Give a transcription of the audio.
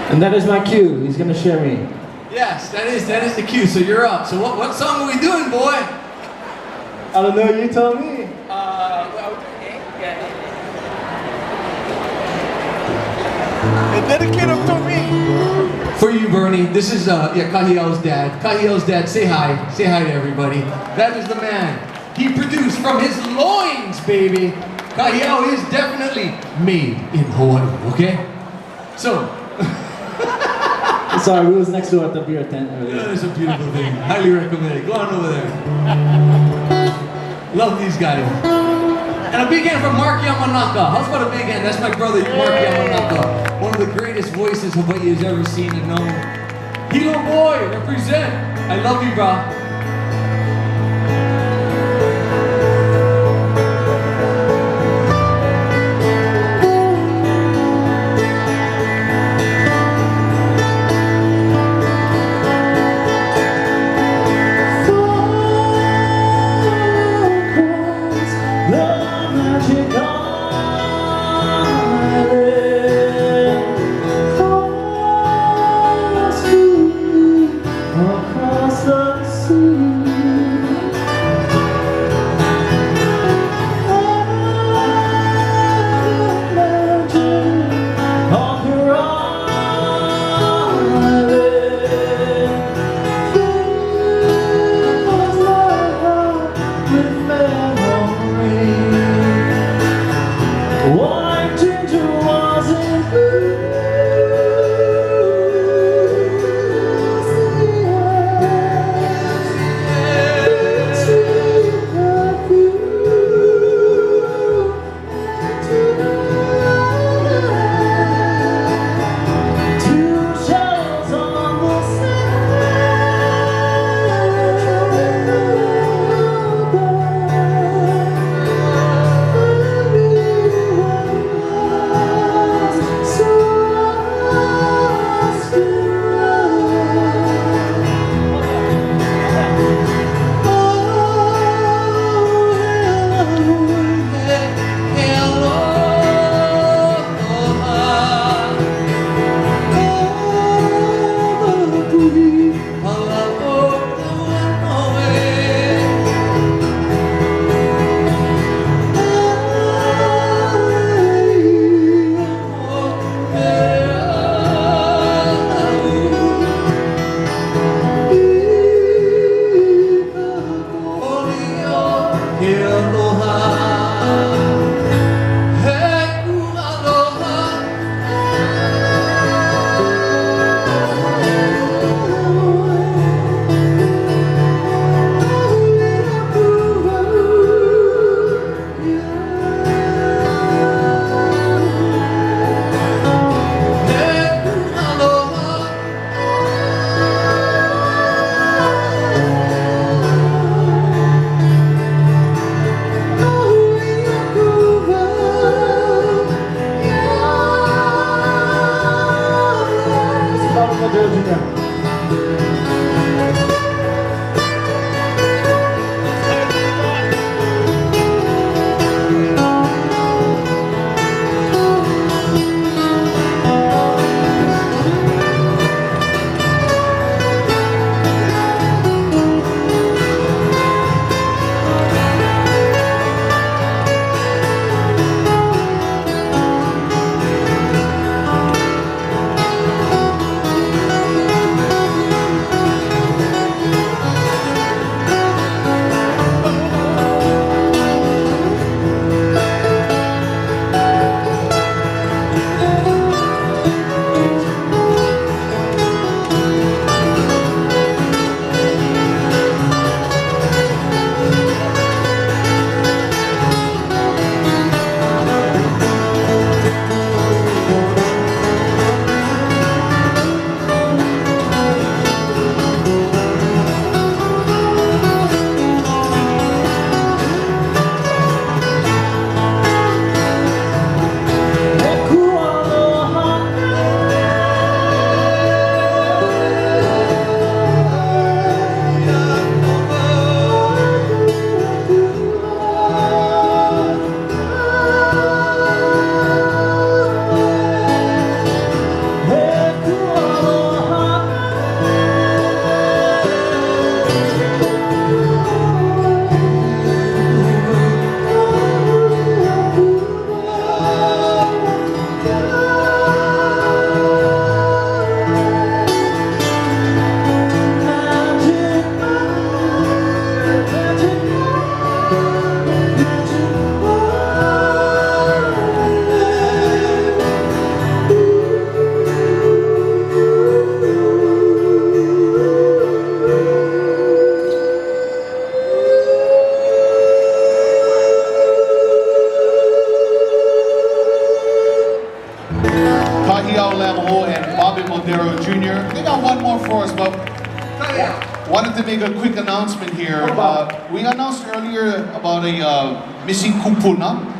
And that is my cue. He's gonna share me. Yes, that is the cue. So you're up. So what song are we doing, boy? I don't know. You tell me. Dedicated to me. For you, Bernie. This is Cahiel's dad. Cahiel's dad. Say hi. Say hi to everybody. That is the man. He produced from his loins, baby. Cahiel is definitely made in Hawaii. Okay. So. Sorry, we was next door at the beer tent earlier. Yeah, it's a beautiful thing. Highly recommend it. Go on over there. Love these guys. And a big hand from Mark Yamanaka. How's about a big hand? That's my brother, Mark Yamanaka. One of the greatest voices Hawaii has ever seen and known. Hilo boy, represent. I love you, bro. So Cahiel Lamho and Bobby Moldero Jr. They got one more for us, but wanted to make a quick announcement here. We announced earlier about a missing kupuna.